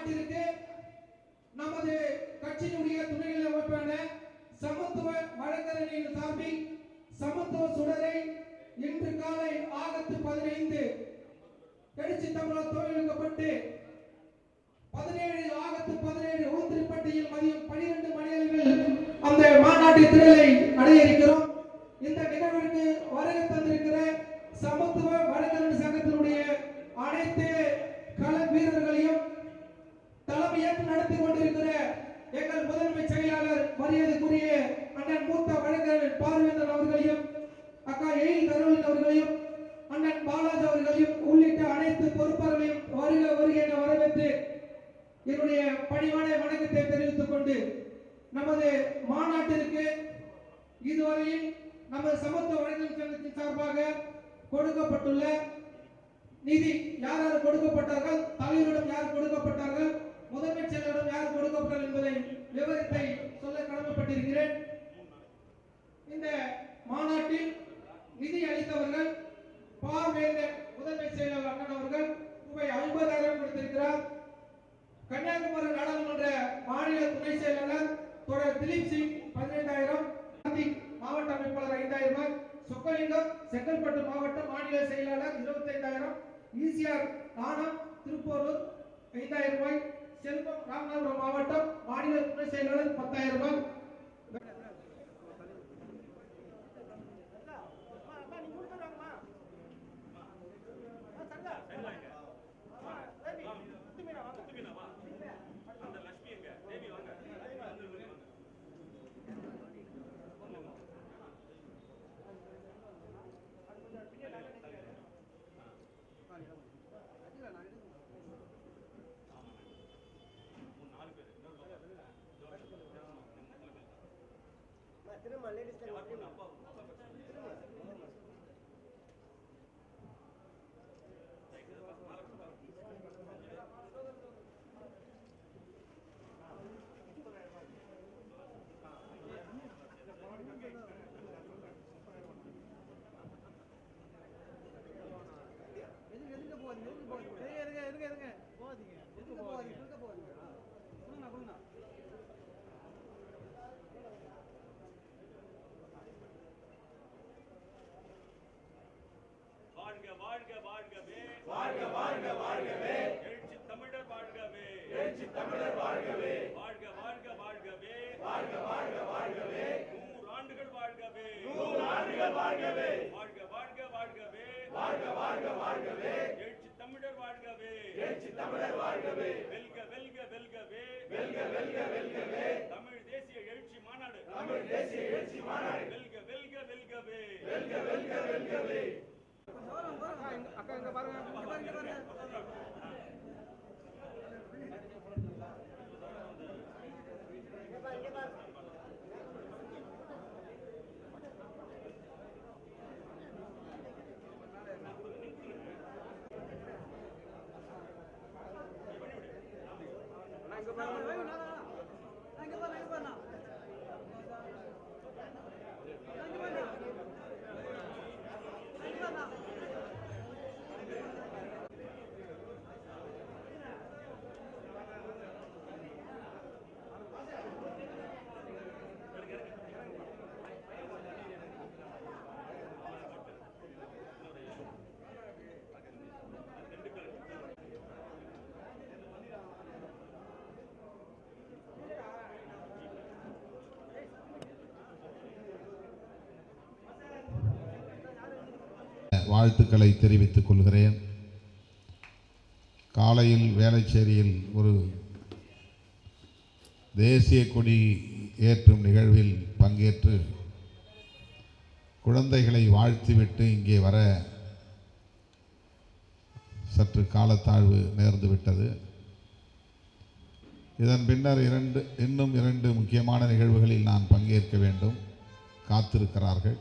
மாநாட்டிற்கு நமது கட்சியினுடைய துணை அமைப்பான சமத்துவ வழக்கறிஞர் சார்பில் சமத்துவ சுடரை இன்று காலை ஆகஸ்ட் 15 எழுச்சி தமிழர் தொழில்நுட்பப்பட்டு 17 ஆகஸ்ட் 17 ஊத்திரிப்பட்டியில் மதியம் 12 மணியளவில் அந்த மாநாட்டின் திரளை அடைய இருக்கிறோம். இந்த நிகழ்விற்கு வருகை தந்திருக்கிற சமத்துவ வழக்கறிஞர் சங்கத்தினுடைய அனைத்து கள வீரர்களையும் தலைமையேற்று நடத்தி கொண்டிருக்கிற எங்கள் முதன்மை செயலாளர் மரியாதைக்குரிய அண்ணன் மூத்த வழக்கறிஞர் பார்வேந்தர் அவர்களையும் அக்கா எயில் கரோலின் அவர்களையும் அண்ணன் பாலாஜி அவர்களையும் உள்ளிட்ட அனைத்து பொறுப்பாளர்களையும் வருக என வரவேற்று என்னுடைய பணிவான வணக்கத்தை தெரிவித்துக் கொண்டு நமது மாநாட்டிற்கு இதுவரையில் நமது சமத்துவ வழக்கறிஞர் சங்கத்தின் சார்பாக கொடுக்கப்பட்டுள்ள நிதி யார் யார் கொடுக்கப்பட்டார்கள், தலைவரிடம் யார் கொடுக்கப்பட்டார்கள், முதன்மை செயலரிடம் யார் கொடுக்கப்பட்டார்கள் என்பதை விவரத்தை சொல்ல கடமைப்பட்டிருக்கிறேன். இந்த மாநாட்டில் நிதி அளித்தவர்கள் பார்வேந்தர் முதன்மை செயலாளர் அண்ணன் அவர்கள் ரூபாய் 50,000 கொடுத்திருக்கிறார். கன்னியாகுமரி நாடாளுமன்ற மாநில துணை செயலாளர் தொடர் திலீப் சிங் 15,000, மாவட்ட அமைப்பாளர் 5,000, சொக்கலிங்கம் செங்கல்பட்டு மாவட்ட மாநில செயலாளர் 25,000, ஈசிஆர் நாணம் திருப்பூர் 5,000 ரூபாய், செல்வம் ராமநாதபுரம் மாவட்டம் மாநில துணை செயலாளர் 10,000 ரூபாய். வாழ்க வாழ்க வாழ்கவே, எழுச்சி தமிழர் வாழ்கவே, எழுச்சி தமிழர் வாழ்கவே, வாழ்க வாழ்க வாழ்கவே, வாழ்க வாழ்க வாழ்கவே, 100 ஆண்டுகள் வாழ்கவே, 100 ஆண்டுகள் வாழ்கவே, வாழ்க வாழ்க வாழ்கவே, வாழ்க வாழ்க வாழ்கவே, எழுச்சி தமிழர் வாழ்கவே, எழுச்சி தமிழர் வாழ்கவே, வெல்க வெல்க வெல்கவே, வெல்க வெல்க வெல்கவே, தமிழ் தேசிய எழுச்சி மாநாடு, தமிழ் தேசிய எழுச்சி மாநாடு, வெல்க வெல்க வெல்கவே, வெல்க வெல்க வெல்கவே. அக்கா இங்க பாருங்க, இங்க பாருங்க. வாழ்த்துக்களை தெரிவித்துக் கொள்கிறேன். காலையில் வேளச்சேரியில் ஒரு தேசிய கொடி ஏற்றும் நிகழ்வில் பங்கேற்று குழந்தைகளை வாழ்த்திவிட்டு இங்கே வர சற்று காலத்தாழ்வு நேர்ந்துவிட்டது. இதன் பின்னர் இன்னும் இரண்டு முக்கியமான நிகழ்வுகளில் நான் பங்கேற்க வேண்டும் காத்திருக்கிறார்கள்.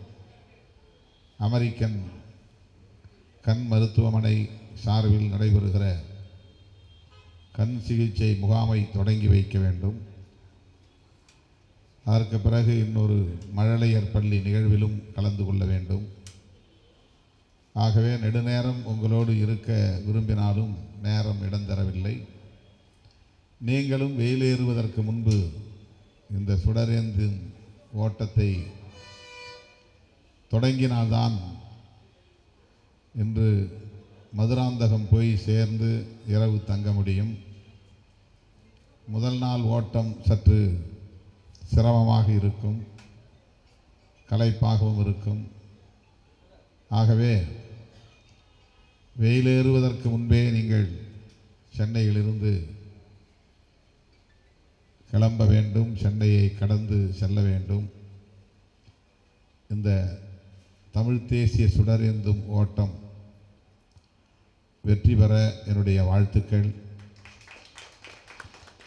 அமெரிக்கன் கண் மருத்துவமனை சார்பில் நடைபெறுகிற கண் சிகிச்சை முகாமை தொடங்கி வைக்க வேண்டும். அதற்கு பிறகு இன்னொரு மழலையர் பள்ளி நிகழ்விலும் கலந்து கொள்ள வேண்டும். ஆகவே நெடுநேரம் உங்களோடு இருக்க விரும்பினாலும் நேரம் இடம் தரவில்லை. நீங்களும் வெயிலேறுவதற்கு முன்பு இந்த சுடரேந்தின் ஓட்டத்தை தொடங்கினால்தான் இன்று மதுராந்தகம் போய் சேர்ந்து இரவு தங்க முடியும். முதல் நாள் ஓட்டம் சற்று சிரமமாக இருக்கும், களைப்பாகவும் இருக்கும். ஆகவே வெயிலேறுவதற்கு முன்பே நீங்கள் சென்னையிலிருந்து கிளம்ப வேண்டும், சென்னையை கடந்து செல்ல வேண்டும். இந்த தமிழ் தேசிய சுடரேந்தும் ஓட்டம் வெற்றி பெற என்னுடைய வாழ்த்துக்கள்.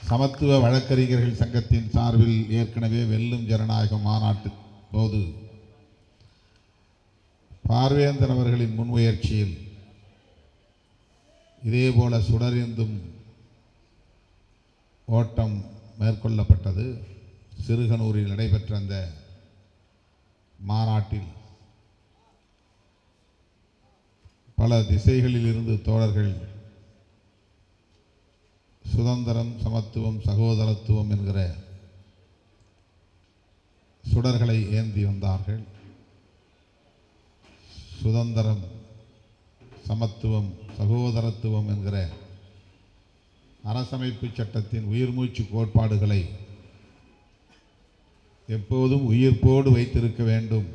சமத்துவ வழக்கறிஞர்கள் சங்கத்தின் சார்பில் ஏற்கனவே வெல்லும் ஜனநாயகம் மாநாட்டு போது பார்வேந்தன் அவர்களின் முன்முயற்சியில் இதேபோல சுடரேந்தும் ஓட்டம் மேற்கொள்ளப்பட்டது. சிறுகனூரில் நடைபெற்ற அந்த மாநாட்டில் பல திசைகளில் இருந்து தோழர்கள் சுதந்திரம், சமத்துவம், சகோதரத்துவம் என்கிற சுடர்களை ஏந்தி வந்தார்கள். சுதந்திரம், சமத்துவம், சகோதரத்துவம் என்கிற அரசமைப்பு சட்டத்தின் உயிர்மூச்சு கோட்பாடுகளை எப்போதும் உயிர்ப்போடு வைத்திருக்க வேண்டும்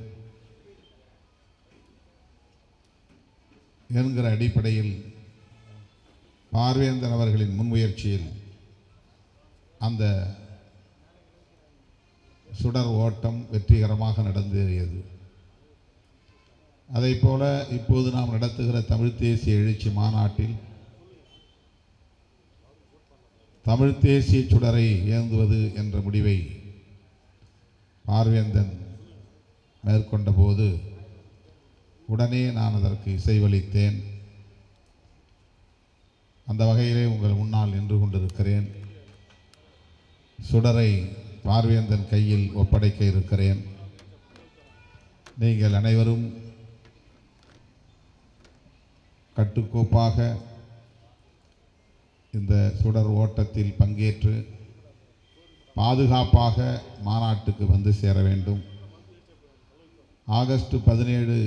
என்கிற அடிப்படையில் பார்வேந்தன் அவர்களின் முன்முயற்சியில் அந்த சுடர் ஓட்டம் வெற்றிகரமாக நடந்தேறியது. அதைப்போல இப்போது நாம் நடத்துகிற தமிழ் தேசிய எழுச்சி மாநாட்டில் தமிழ் தேசிய சுடரை ஏந்துவது என்ற முடிவை பார்வேந்தன் மேற்கொண்ட போது உடனே நான் அதற்கு இசைவளித்தேன். அந்த வகையிலே உங்கள் முன்னால் நின்று கொண்டிருக்கிறேன். சுடரை பார்வேந்தன் கையில் ஒப்படைக்க இருக்கிறேன். நீங்கள் அனைவரும் கட்டுக்கோப்பாக இந்த சுடர் ஓட்டத்தில் பங்கேற்று பாதுகாப்பாக மாநாட்டுக்கு வந்து சேர வேண்டும். ஆகஸ்ட் 17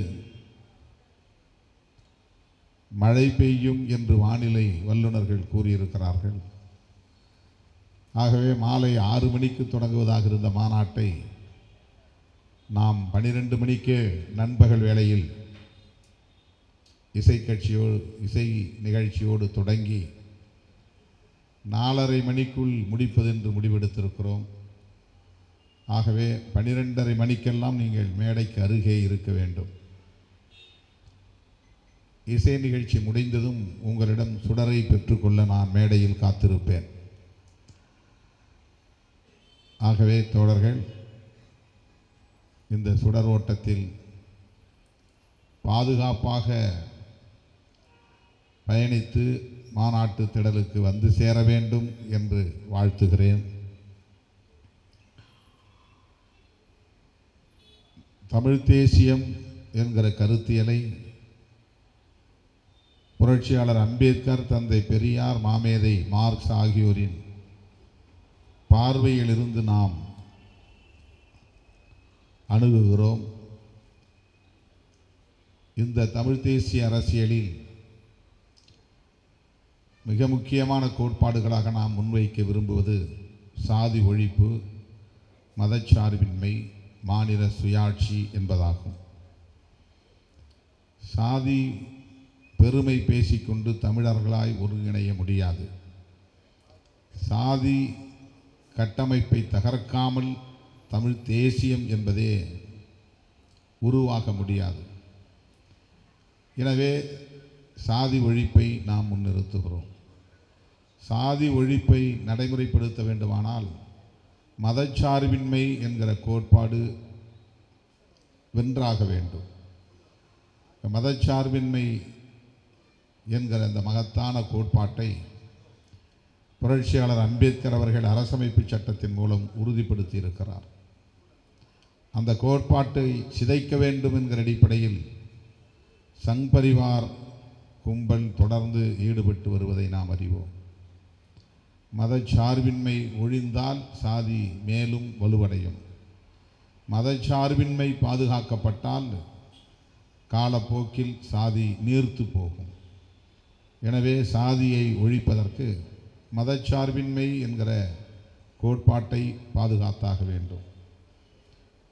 மழை பெய்யும் என்று வானிலை வல்லுநர்கள் கூறியிருக்கிறார்கள். ஆகவே மாலை 6 மணிக்கு தொடங்குவதாக இருந்த மாநாட்டை நாம் 12 மணிக்கே நண்பகல் வேளையில் இசை நிகழ்ச்சியோடு தொடங்கி 4:30 மணிக்குள் முடிப்பதென்று முடிவெடுத்திருக்கிறோம். ஆகவே 12:30 மணிக்கெல்லாம் நீங்கள் மேடைக்கு அருகே இருக்க வேண்டும். இசை நிகழ்ச்சி முடிந்ததும் உங்களிடம் சுடரை பெற்றுக்கொள்ள நான் மேடையில் காத்திருப்பேன். ஆகவே தோழர்கள், இந்த சுடர் ஓட்டத்தில் பாதுகாப்பாக பயணித்து மாநாட்டு திடலுக்கு வந்து சேர வேண்டும் என்று வாழ்த்துகிறேன். தமிழ் தேசியம் என்கிற கருத்தியலை புரட்சியாளர் அம்பேத்கர், தந்தை பெரியார், மாமேதை மார்க்ஸ் ஆகியோரின் பார்வையிலிருந்து நாம் அணுகுகிறோம். இந்த தமிழ் தேசிய அரசியலில் மிக முக்கியமான கோட்பாடுகளாக நாம் முன்வைக்க விரும்புவது சாதி ஒழிப்பு, மதச்சார்பின்மை, மாநில சுயாட்சி என்பதாகும். சாதி பெருமை பேசிக்கொண்டு தமிழர்களாய் ஒருங்கிணைய முடியாது. சாதி கட்டமைப்பை தகர்க்காமல் தமிழ் தேசியம் என்பதே உருவாக முடியாது. எனவே சாதி ஒழிப்பை நாம் முன்னிறுத்துகிறோம். சாதி ஒழிப்பை நடைமுறைப்படுத்த வேண்டுமானால் மதச்சார்பின்மை என்கிற கோட்பாடு வென்றாக வேண்டும். மதச்சார்பின்மை என்கிற அந்த மகத்தான கோட்பாட்டை புரட்சியாளர் அம்பேத்கர் அவர்கள் அரசமைப்பு சட்டத்தின் மூலம் உறுதிப்படுத்தி இருக்கிறார். அந்த கோட்பாட்டை சிதைக்க வேண்டும் என்கிற அடிப்படையில் சங் பரிவார் கும்பல் தொடர்ந்து ஈடுபட்டு வருவதை நாம் அறிவோம். மதச்சார்பின்மை ஒழிந்தால் சாதி மேலும் வலுவடையும். மதச்சார்பின்மை பாதுகாக்கப்பட்டால் காலப்போக்கில் சாதி நீர்த்து போகும். எனவே சாதியை ஒழிப்பதற்கு மதச்சார்பின்மை என்கிற கோட்பாட்டை பாதுகாத்தாக வேண்டும்.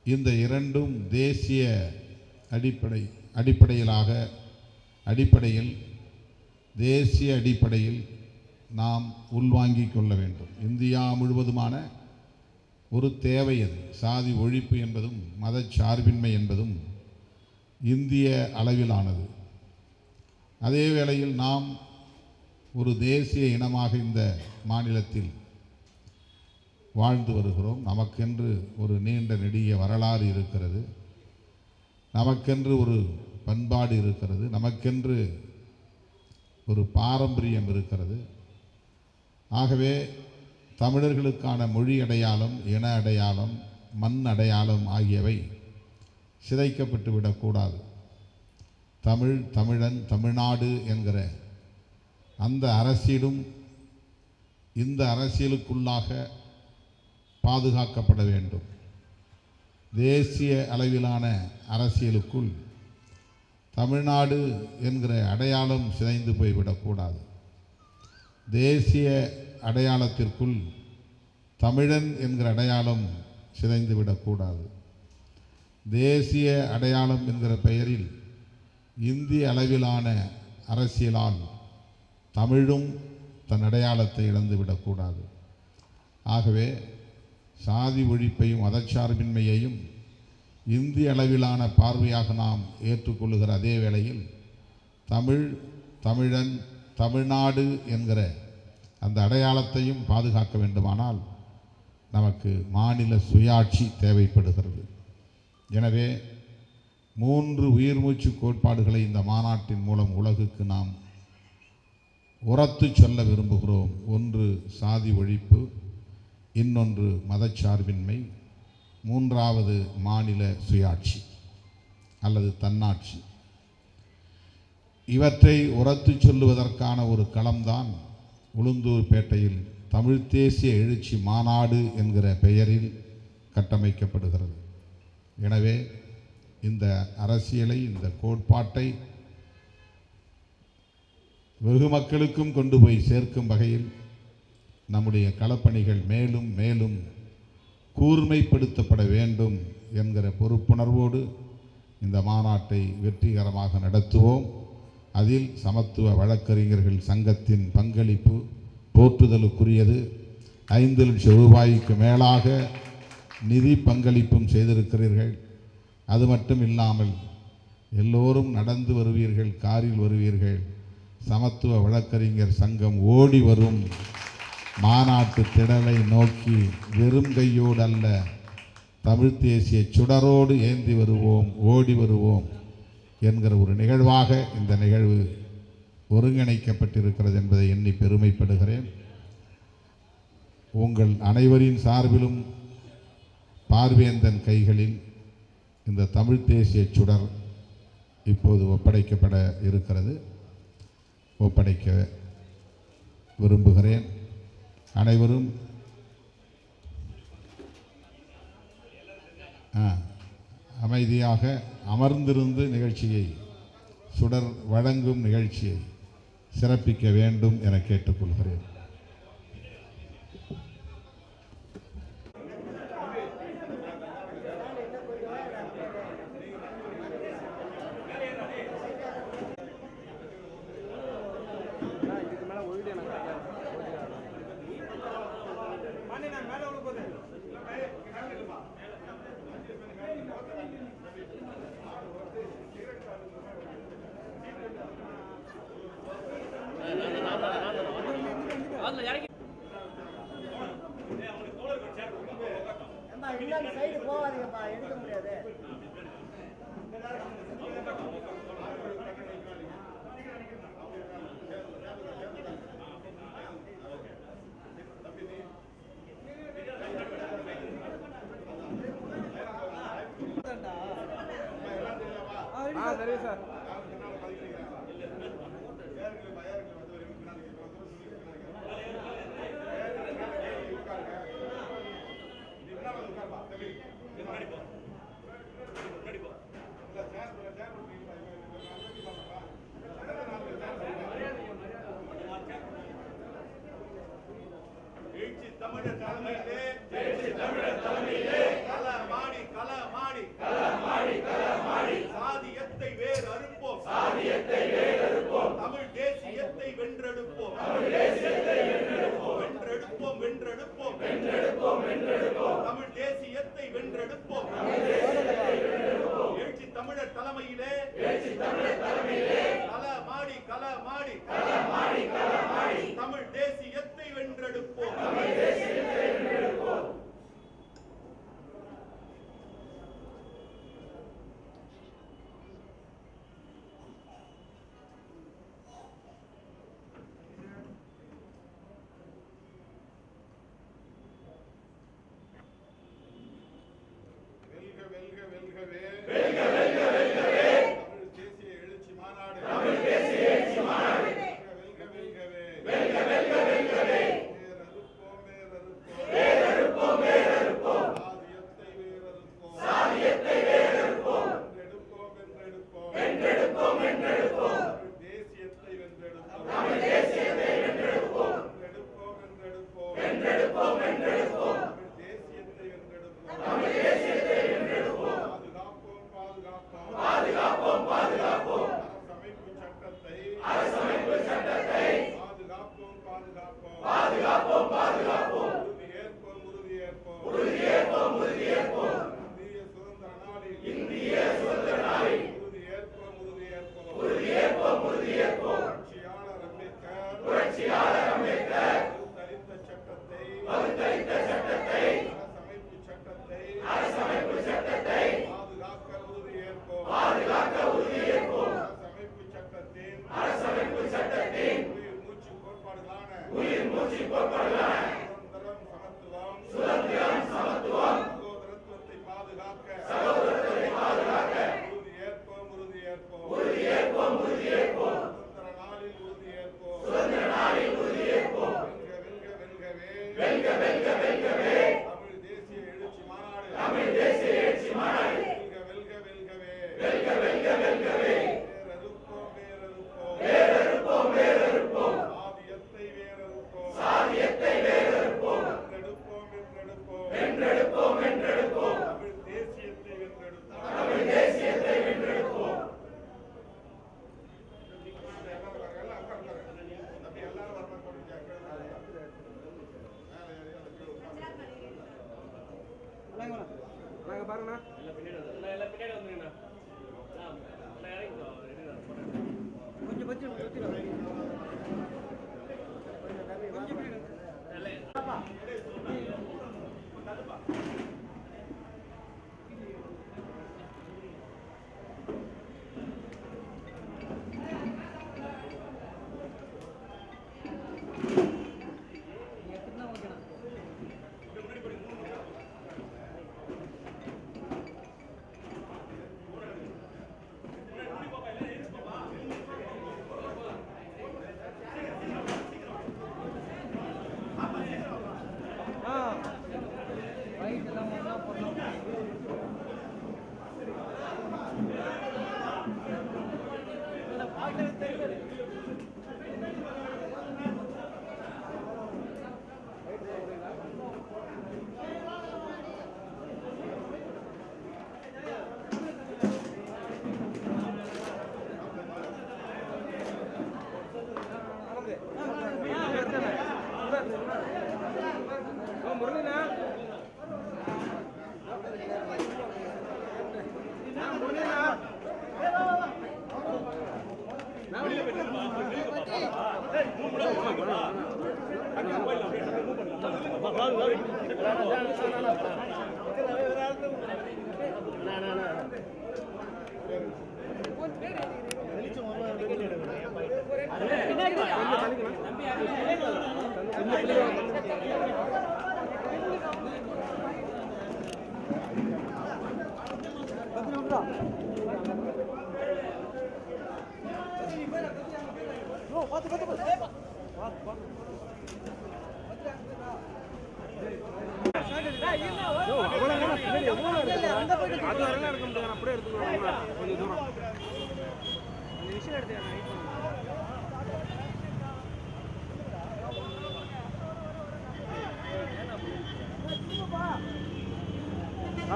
இந்த இரண்டும் தேசிய தேசிய அடிப்படையில் நாம் உள்வாங்கிக் கொள்ள வேண்டும். இந்தியா முழுவதுமான ஒரு தேவை அது. சாதி ஒழிப்பு என்பதும் மதச்சார்பின்மை என்பதும் இந்திய அளவிலானது. அதே வேளையில் நாம் ஒரு தேசிய இனமாக இந்த மாநிலத்தில் வாழ்ந்து வருகிறோம். நமக்கென்று ஒரு நீண்ட நெடிய வரலாறு இருக்கிறது, நமக்கென்று ஒரு பண்பாடு இருக்கிறது, நமக்கென்று ஒரு பாரம்பரியம் இருக்கிறது. ஆகவே தமிழர்களுக்கான மொழி அடையாளம், இன அடையாளம், மண் அடையாளம் ஆகியவை சிதைக்கப்பட்டு விடக்கூடாது. தமிழ், தமிழன், தமிழ்நாடு என்கிற அந்த அரசியலும் இந்த அரசியலுக்குள்ளாக பாதுகாக்கப்பட வேண்டும். தேசிய அளவிலான அரசியலுக்குள் தமிழ்நாடு என்கிற அடையாளம் சிதைந்து போய்விடக்கூடாது. தேசிய அடையாளத்திற்குள் தமிழன் என்கிற அடையாளம் சிதைந்து விடக்கூடாது. தேசிய அடையாளம் என்கிற பெயரில் இந்திய அளவிலான அரசியலால் தமிழும் தன் அடையாளத்தை இழந்துவிடக்கூடாது. ஆகவே சாதி ஒழிப்பையும் மதச்சார்பின்மையையும் இந்திய அளவிலான பார்வையாக நாம் ஏற்றுக்கொள்ளுகிற அதே வேளையில் தமிழ், தமிழன், தமிழ்நாடு என்கிற அந்த அடையாளத்தையும் பாதுகாக்க வேண்டுமானால் நமக்கு மாநில சுயாட்சி தேவைப்படுகிறது. எனவே 3 உயிர்மூச்சு கோட்பாடுகளை இந்த மாநாட்டின் மூலம் உலகுக்கு நாம் உரத்து சொல்ல விரும்புகிறோம். ஒன்று சாதி ஒழிப்பு, இன்னொன்று மதச்சார்பின்மை, மூன்றாவது மாநில சுயாட்சி அல்லது தன்னாட்சி. இவற்றை உரத்து சொல்லுவதற்கான ஒரு களம்தான் உளுந்தூர்பேட்டையில் தமிழ் தேசிய எழுச்சி மாநாடு என்கிற பெயரில் கட்டமைக்கப்படுகிறது. எனவே இந்த அரசியலை, இந்த கோட்பாட்டை வெகு மக்களுக்கும் கொண்டு போய் சேர்க்கும் வகையில் நம்முடைய களப்பணிகள் மேலும் மேலும் கூர்மைப்படுத்தப்பட வேண்டும் என்கிற பொறுப்புணர்வோடு இந்த மாநாட்டை வெற்றிகரமாக நடத்துவோம். அதில் சமத்துவ வழக்கறிஞர்கள் சங்கத்தின் பங்களிப்பு போற்றுதலுக்குரியது. 5 லட்சம் ரூபாய்க்கு மேலாக நிதி பங்களிப்பும் செய்திருக்கிறீர்கள். அது மட்டும் இல்லாமல் எல்லோரும் நடந்து வருவீர்கள், காரில் வருவீர்கள். சமத்துவ வழக்கறிஞர் சங்கம் ஓடி வரும் மாநாட்டு திடலை நோக்கி வெறும் கையோடு அல்ல, தமிழ் தேசிய சுடரோடு ஏந்தி வருவோம், ஓடி வருவோம் என்கிற ஒரு நிகழ்வாக இந்த நிகழ்வு ஒருங்கிணைக்கப்பட்டிருக்கிறது என்பதை எண்ணி பெருமைப்படுகிறேன். உங்கள் அனைவரின் சார்பிலும் பார்வேந்தன் கைகளில் இந்த தமிழ் தேசிய சுடர் இப்போது ஒப்படைக்கப்பட இருக்கிறது. ஒப்படைக்க விரும்புகிறேன். அனைவரும் அமைதியாக அமர்ந்திருந்து நிகழ்ச்சியை, சுடர் வழங்கும் நிகழ்ச்சியை சிறப்பிக்க வேண்டும் என கேட்டுக்கொள்கிறேன். சைடு போவாதீங்கப்பா, எடுக்க முடியாது. சரி சார். தமிழர் தலைமையிலே களமாடி சாதியத்தை வேர் அறுப்போம் தமிழ் தேசியத்தை வென்றெடுப்போம் தமிழ் தேசியத்தை வென்றெடுப்போம் எழுச்சி தமிழர் தலைமையிலே களமாடி தமிழ் தேசியத்தை வென்றெடுப்போம்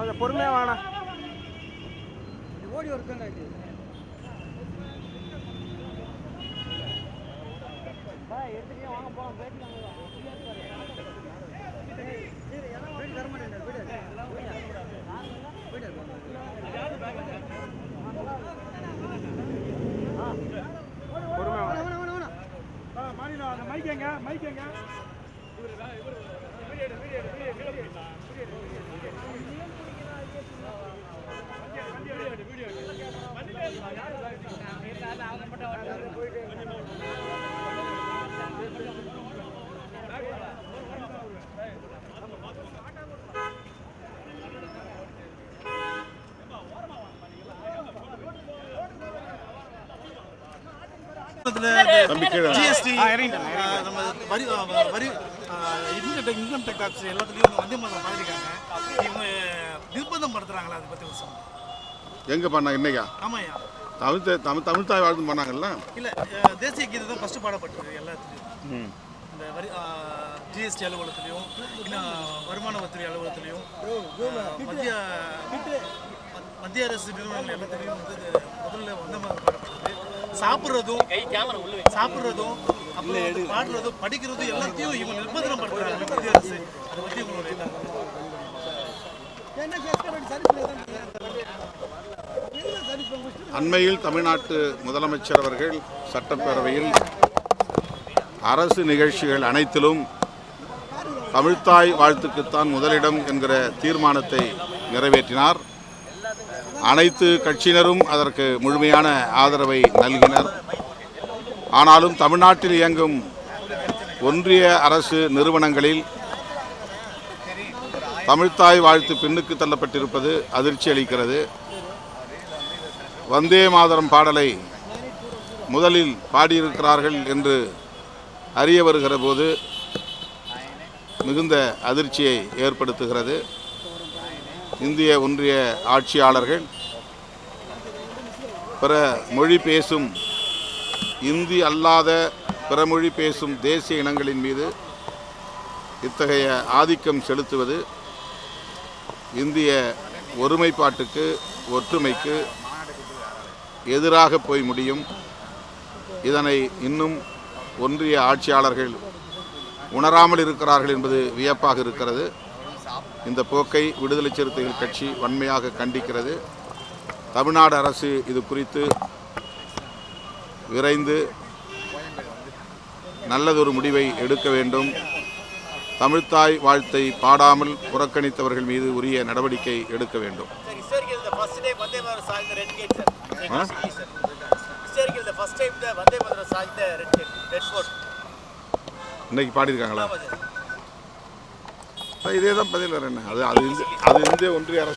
கொஞ்சம் பொறுமையாக வாங்கண்ணா. ஓடி ஒருத்தங்க எடுத்துக்கே வாங்க போகலாம் போயிட்டு தர மாட்டேன் மைக்கேங்க ஜிஎஸ்டி நம்ம வரி இன்கம் டேக்ஸ் எல்லாத்துலேயும் வந்தே மாதம் பாதிருக்காங்க. இவங்க நிர்பந்தம் படுத்துறாங்களா? அதை பற்றி விஷயம் எங்கே பண்ணாங்க இன்னைக்கா? ஆமாய்யா, தமிழ் தாய் வாழ்த்து பண்ணாங்கல்ல. இல்லை, தேசிய கீதை தான் ஃபஸ்ட்டு பாடப்பட்டது எல்லாத்துலேயும். இந்த வரி ஜிஎஸ்டி அலுவலகத்துலேயும், இன்னும் வருமான வரி அலுவலகத்துலேயும், மத்திய அரசு நிறுவனங்கள் எல்லாத்துலேயும் முதல்ல வந்த மாதிரி பாடப்பட்டது. சாப்பிட்றதும் அப்புறம் பாடுறதும் படிக்கிறதும் எல்லாத்தையும் இவங்க நிர்பந்தம் படுத்துறாங்க மத்திய அரசு. அதை பற்றி உங்களுடைய அண்மையில் தமிழ்நாட்டு முதலமைச்சர் அவர்கள் சட்டப்பேரவையில் அரசு நிகழ்ச்சிகள் அனைத்திலும் தமிழ்த்தாய் வாழ்த்துக்குத்தான் முதலிடம் என்கிற தீர்மானத்தை நிறைவேற்றினார். அனைத்து கட்சியினரும் அதற்கு முழுமையான ஆதரவை நல்கினர். ஆனாலும் தமிழ்நாட்டில் இயங்கும் ஒன்றிய அரசு நிறுவனங்களில் தமிழ்த்தாய் வாழ்த்து பின்னுக்கு தள்ளப்பட்டிருப்பது அதிர்ச்சி அளிக்கிறது. வந்தே மாதரம் பாடலை முதலில் பாடியிருக்கிறார்கள் என்று அறிய வருகிற போது மிகுந்த அதிர்ச்சியை ஏற்படுத்துகிறது. இந்திய ஒன்றிய ஆட்சியாளர்கள் பிற மொழி பேசும் இந்தி அல்லாத பிற மொழி பேசும் தேசிய இனங்களின் மீது இத்தகைய ஆதிக்கம் செலுத்துவது இந்திய ஒருமைப்பாட்டுக்கு ஒற்றுமைக்கு எதிராக போய் முடியும். இதனை இன்னும் ஒன்றிய ஆட்சியாளர்கள் உணராமல் இருக்கிறார்கள் என்பது வியப்பாக இருக்கிறது. இந்த போக்கை விடுதலை சிறுத்தைகள் கட்சி வன்மையாக கண்டிக்கிறது. தமிழ்நாடு அரசு இது குறித்து விரைந்து நல்லதொரு முடிவை எடுக்க வேண்டும். தமிழ்த்தாய் வாழ்த்தை பாடாமல் புறக்கணித்தவர்கள் மீது உரிய நடவடிக்கை எடுக்க வேண்டும். இன்னைக்கு பாடியிருக்காங்களா? இதே தான் பதில். வேறு என்ன? அது இந்திய ஒன்றிய அரசு